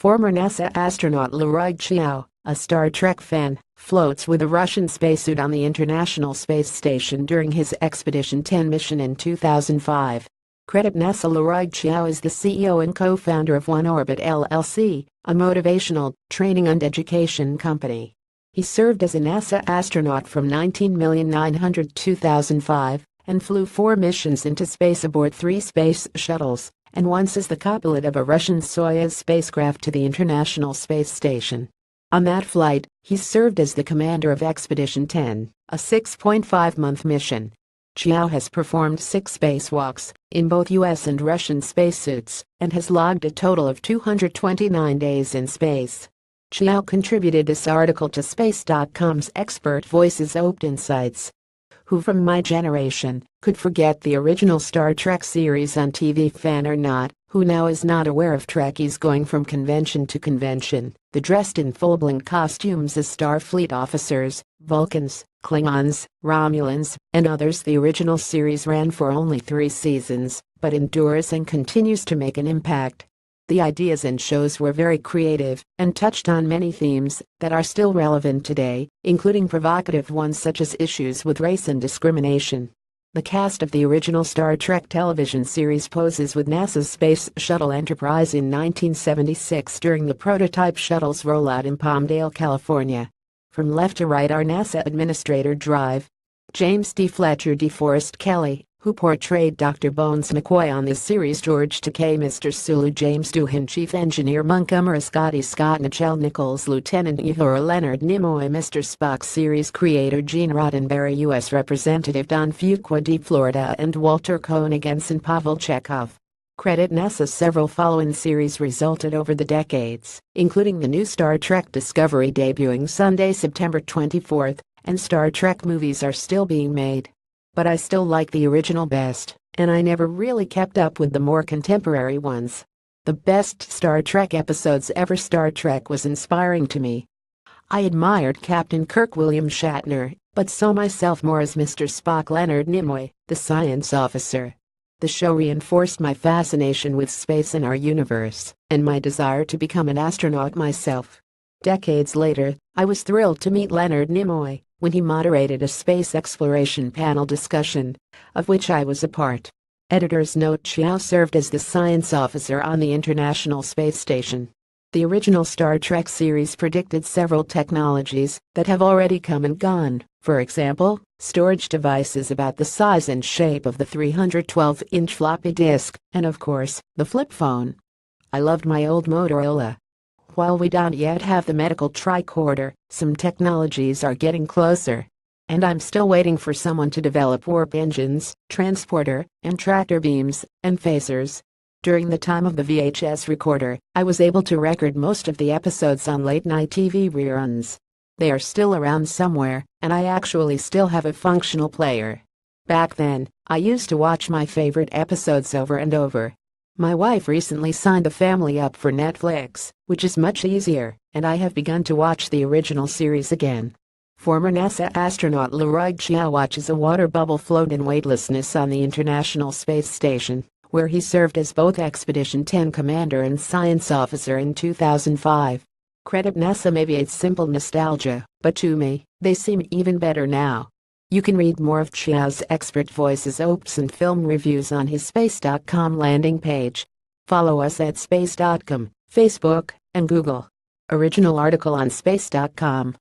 Former NASA astronaut Leroy Chiao, a Star Trek fan, floats with a Russian spacesuit on the International Space Station during his Expedition 10 mission in 2005. Credit NASA. Leroy Chiao is the CEO and co-founder of One Orbit LLC, a motivational, training and education company. He served as a NASA astronaut from 19,900 to 2005 and flew 4 missions into space aboard 3 space shuttles, and once as the co-pilot of a Russian Soyuz spacecraft to the International Space Station. On that flight, he served as the commander of Expedition 10, a 6.5-month mission. Chiao has performed 6 spacewalks in both US and Russian spacesuits and has logged a total of 229 days in space. Chiao contributed this article to Space.com's Expert Voices Opt Insights. Who from my generation could forget the original Star Trek series on TV? Fan or not, who now is not aware of Trekkies going from convention to convention, the dressed in full-blown costumes as Starfleet officers, Vulcans, Klingons, Romulans, and others? The original series ran for only 3 seasons, but endures and continues to make an impact. The ideas and shows were very creative and touched on many themes that are still relevant today, including provocative ones such as issues with race and discrimination. The cast of the original Star Trek television series poses with NASA's Space Shuttle Enterprise in 1976 during the prototype shuttle's rollout in Palmdale, California. From left to right are NASA Administrator Drive, James D. Fletcher, DeForest Kelley, who portrayed Dr. Bones McCoy on this series, George Takei, Mr. Sulu, James Doohan, Chief Engineer Montgomery, Scotty Scott, Nichelle Nichols, Lieutenant Uhura, Leonard Nimoy, Mr. Spock series creator Gene Roddenberry, U.S. Representative Don Fuqua, D. Florida, and Walter Koenig, Ensign Pavel Chekhov. Credit NASA. Several follow-on series resulted over the decades, including the new Star Trek Discovery debuting Sunday, September 24th, and Star Trek movies are still being made. But I still like the original best, and I never really kept up with the more contemporary ones. The best Star Trek episodes ever. Star Trek was inspiring to me. I admired Captain Kirk, William Shatner, but saw myself more as Mr. Spock, Leonard Nimoy, the science officer. The show reinforced my fascination with space and our universe, and my desire to become an astronaut myself. Decades later, I was thrilled to meet Leonard Nimoy when he moderated a space exploration panel discussion, of which I was a part. Editor's note: Chiao served as the science officer on the International Space Station. The original Star Trek series predicted several technologies that have already come and gone, for example, storage devices about the size and shape of the 312-inch floppy disk, and of course, the flip phone. I loved my old Motorola. While we don't yet have the medical tricorder, some technologies are getting closer. And I'm still waiting for someone to develop warp engines, transporter, and tractor beams, and phasers. During the time of the VHS recorder, I was able to record most of the episodes on late-night TV reruns. They are still around somewhere, and I actually still have a functional player. Back then, I used to watch my favorite episodes over and over. My wife recently signed the family up for Netflix, which is much easier, and I have begun to watch the original series again. Former NASA astronaut Leroy Chiao watches a water bubble float in weightlessness on the International Space Station, where he served as both Expedition 10 commander and science officer in 2005. Credit NASA. Maybe it's simple nostalgia, but to me, they seem even better now. You can read more of Chiao's Expert Voices Opes and film reviews on his Space.com landing page. Follow us at Space.com, Facebook, and Google. Original article on Space.com.